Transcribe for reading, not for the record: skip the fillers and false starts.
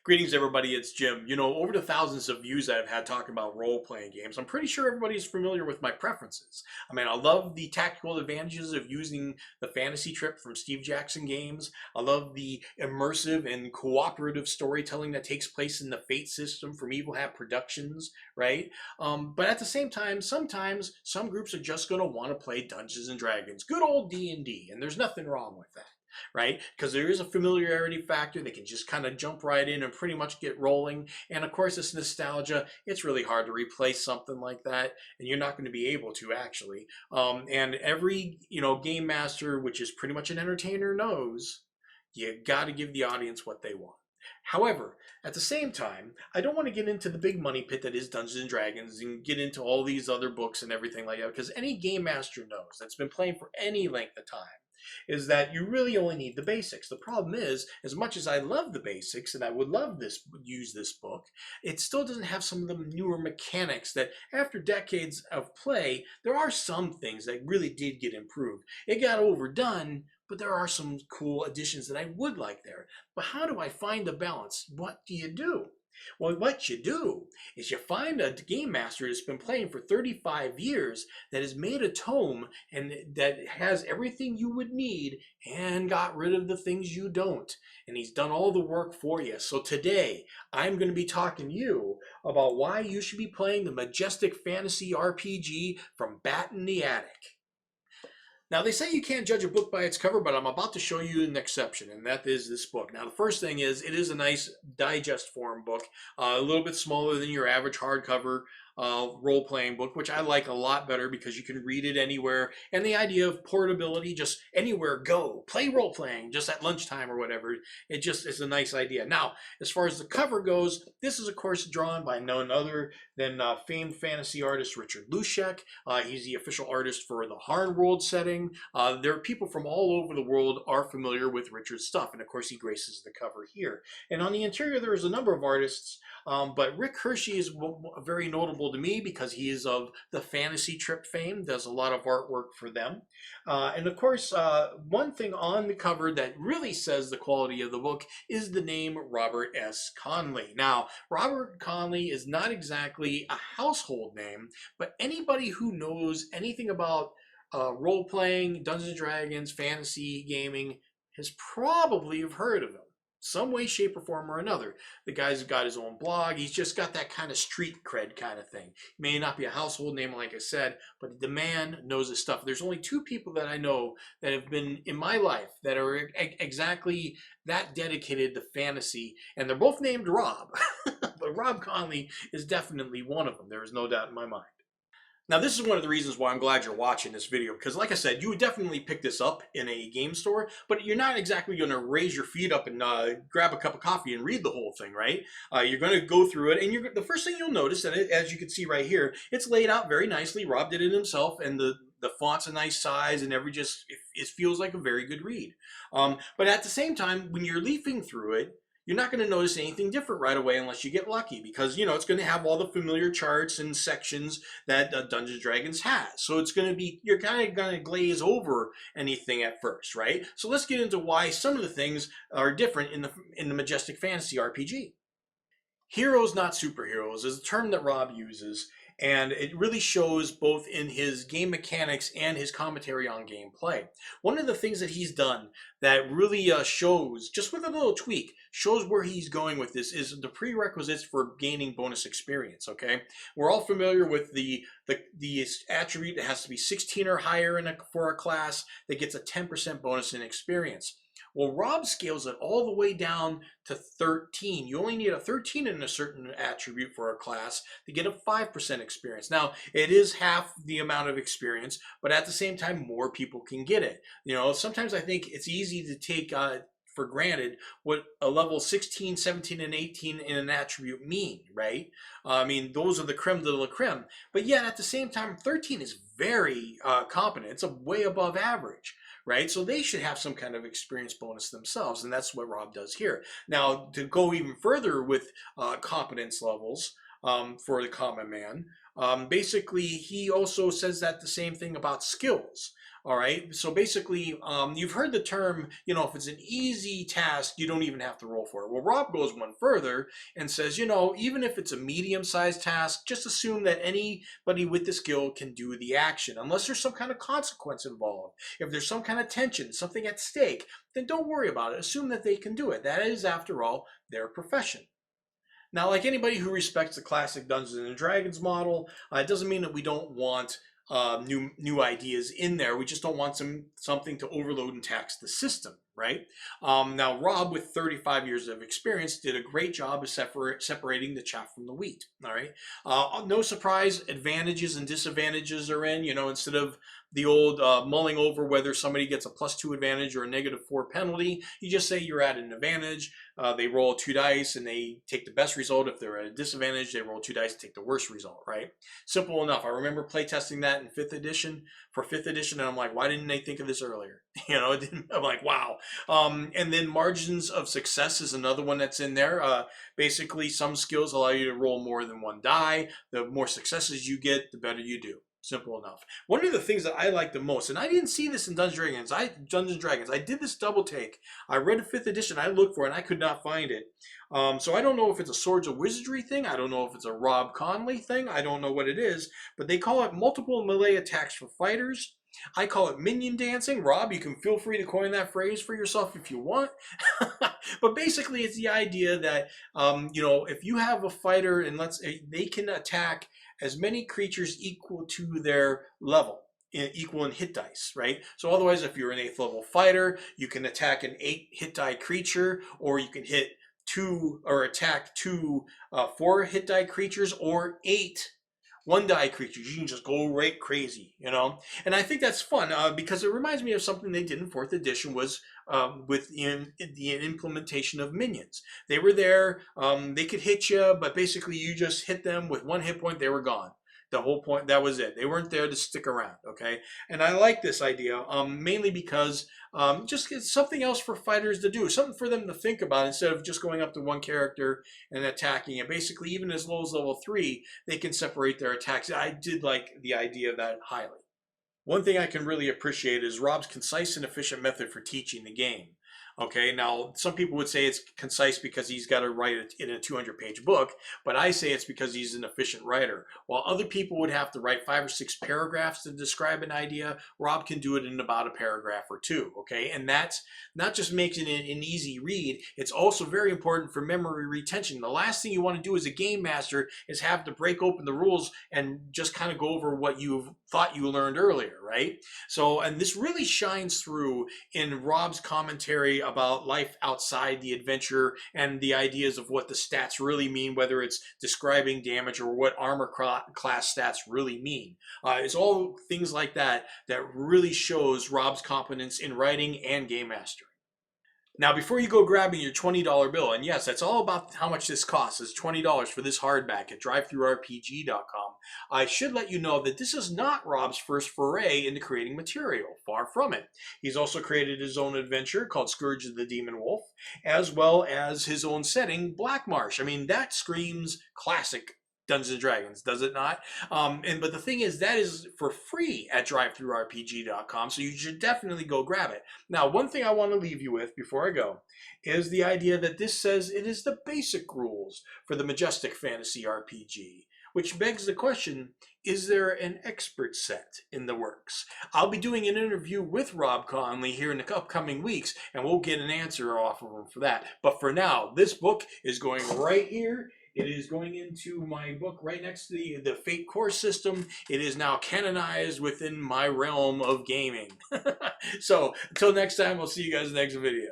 Greetings, everybody. It's Jim. You know, over the thousands of views that I've had talking about role-playing games, I'm pretty sure everybody's familiar with my preferences. I mean, I love the tactical advantages of using the fantasy trip from Steve Jackson games. I love the immersive and cooperative storytelling that takes place in the Fate system from Evil Hat Productions, right? But at the same time, sometimes some groups are just going to want to play Dungeons and Dragons, good old D&D, and there's nothing wrong with that, right? Because there is a familiarity factor. They can just kind of jump right in and pretty much get rolling. And of course, it's nostalgia. It's really hard to replace something like that, and you're not going to be able to actually. And every game master, which is pretty much an entertainer, knows you got to give the audience what they want. However, at the same time, I don't want to get into the big money pit that is Dungeons and Dragons and get into all these other books and everything like that, because any game master knows that's been playing for any length of time is that you really only need the basics. The problem is, as much as I love the basics and I would love use this book, it still doesn't have some of the newer mechanics that after decades of play, there are some things that really did get improved. It got overdone, but there are some cool additions that I would like there. But how do I find the balance? What do you do? Well, what you do is you find a game master that's been playing for 35 years that has made a tome and that has everything you would need and got rid of the things you don't. And he's done all the work for you. So today, I'm going to be talking to you about why you should be playing the Majestic Fantasy RPG from Bat in the Attic. Now, they say you can't judge a book by its cover, but I'm about to show you an exception, and that is this book. Now, the first thing is, it is a nice digest form book, a little bit smaller than your average hardcover role-playing book, which I like a lot better because you can read it anywhere. And the idea of portability, just anywhere, go, play role-playing, just at lunchtime or whatever, it just is a nice idea. Now, as far as the cover goes, this is, of course, drawn by none other than famed fantasy artist Richard Luschek. He's the official artist for the Harn World setting. There are people from all over the world are familiar with Richard's stuff, and of course he graces the cover here. And on the interior there is a number of artists, but Rick Hershey is very notable to me because he is of the Fantasy Trip fame, does a lot of artwork for them. And of course, one thing on the cover that really says the quality of the book is the name Robert S. Conley. Now, Robert Conley is not exactly a household name, but anybody who knows anything about role-playing, Dungeons and Dragons, fantasy gaming has probably heard of him. Some way, shape, or form or another. The guy's got his own blog. He's just got that kind of street cred kind of thing. He may not be a household name, like I said, but the man knows his stuff. There's only two people that I know that have been in my life that are exactly that dedicated to fantasy, and they're both named Rob. But Rob Conley is definitely one of them. There is no doubt in my mind. Now, this is one of the reasons why I'm glad you're watching this video, because like I said, you would definitely pick this up in a game store, but you're not exactly going to raise your feet up and grab a cup of coffee and read the whole thing, right? You're going to go through it, and the first thing you'll notice, that as you can see right here, it's laid out very nicely. Rob did it himself, and the font's a nice size, and it feels like a very good read. But at the same time, when you're leafing through it, you're not going to notice anything different right away unless you get lucky, because it's going to have all the familiar charts and sections that Dungeons & Dragons has. So you're kind of going to glaze over anything at first, right? So let's get into why some of the things are different in the Majestic Fantasy RPG. Heroes, not superheroes, is a term that Rob uses, and it really shows both in his game mechanics and his commentary on gameplay. One of the things that he's done that really shows, just with a little tweak, shows where he's going with this is the prerequisites for gaining bonus experience, okay? We're all familiar with the attribute that has to be 16 or higher for a class that gets a 10% bonus in experience. Well, Rob scales it all the way down to 13. You only need a 13 in a certain attribute for a class to get a 5% experience. Now, it is half the amount of experience, but at the same time, more people can get it. Sometimes I think it's easy to take for granted what a level 16, 17, and 18 in an attribute mean, right? I mean, those are the creme de la creme. But yet, at the same time, 13 is very competent. It's way above average, right? So they should have some kind of experience bonus themselves, and that's what Rob does here. Now, to go even further with competence levels, for the common man. Basically, he also says that the same thing about skills. All right. So basically, you've heard the term, if it's an easy task, you don't even have to roll for it. Well, Rob goes one further and says, even if it's a medium-sized task, just assume that anybody with the skill can do the action, unless there's some kind of consequence involved. If there's some kind of tension, something at stake, then don't worry about it. Assume that they can do it. That is, after all, their profession. Now, like anybody who respects the classic Dungeons and Dragons model, it doesn't mean that we don't want new ideas in there. We just don't want something to overload and tax the system, right? Now, Rob, with 35 years of experience, did a great job of separating the chaff from the wheat. All right. No surprise, advantages and disadvantages are in. Instead of the old mulling over whether somebody gets a +2 advantage or a -4 penalty, you just say you're at an advantage. They roll 2 dice and they take the best result. If they're at a disadvantage, they roll 2 dice and take the worst result, right? Simple enough. I remember playtesting that in 5th edition, and I'm like, why didn't they think of this earlier? I'm like, wow. And then margins of success is another one that's in there. Basically, some skills allow you to roll more than 1 die. The more successes you get, the better you do. Simple enough. One of the things that I like the most, and I didn't see this in Dungeons and Dragons. I did this double take. I read a 5th edition. I looked for it, and I could not find it. So I don't know if it's a Swords of Wizardry thing. I don't know if it's a Rob Conley thing. I don't know what it is. But they call it multiple melee attacks for fighters. I call it minion dancing. Rob, you can feel free to coin that phrase for yourself if you want. But basically, it's the idea that, if you have a fighter and they can attack as many creatures equal to their level, equal in hit dice, right? So otherwise, if you're an 8th level fighter, you can attack an 8 hit die creature, or you can hit 2 or attack 2 4 hit die creatures, or 8 1-die creatures. You can just go right crazy, And I think that's fun because it reminds me of something they did in 4th edition was with the implementation of minions. They were there. They could hit you, but basically you just hit them with 1 hit point. They were gone. The whole point, that was it. They weren't there to stick around, okay? And I like this idea, mainly because just it's something else for fighters to do, something for them to think about instead of just going up to one character and attacking it. Basically, even as low as level 3, they can separate their attacks. I did like the idea of that highly. One thing I can really appreciate is Rob's concise and efficient method for teaching the game. Okay, now some people would say it's concise because he's got to write it in a 200-page book, but I say it's because he's an efficient writer. While other people would have to write 5 or 6 paragraphs to describe an idea, Rob can do it in about a paragraph or 2, okay? And that's not just making it an easy read, it's also very important for memory retention. The last thing you want to do as a game master is have to break open the rules and just kind of go over what you've thought you learned earlier, right? So, and this really shines through in Rob's commentary about life outside the adventure and the ideas of what the stats really mean, whether it's describing damage or what armor class stats really mean. It's all things like that that really shows Rob's competence in writing and game mastering. Now, before you go grabbing your $20 bill, and yes, that's all about how much this costs. It's $20 for this hardback at drivethrurpg.com. I should let you know that this is not Rob's first foray into creating material. Far from it. He's also created his own adventure called Scourge of the Demon Wolf, as well as his own setting, Black Marsh. I mean, that screams classic Dungeons and Dragons, does it not? But the thing is, that is for free at drivethrurpg.com, so you should definitely go grab it. Now, one thing I want to leave you with before I go is the idea that this says it is the basic rules for the Majestic Fantasy RPG, which begs the question, is there an expert set in the works? I'll be doing an interview with Rob Conley here in the upcoming weeks, and we'll get an answer off of him for that. But for now, this book is going right here. It is going into my book right next to the Fate core system. It is now canonized within my realm of gaming. So until next time, we'll see you guys in the next video.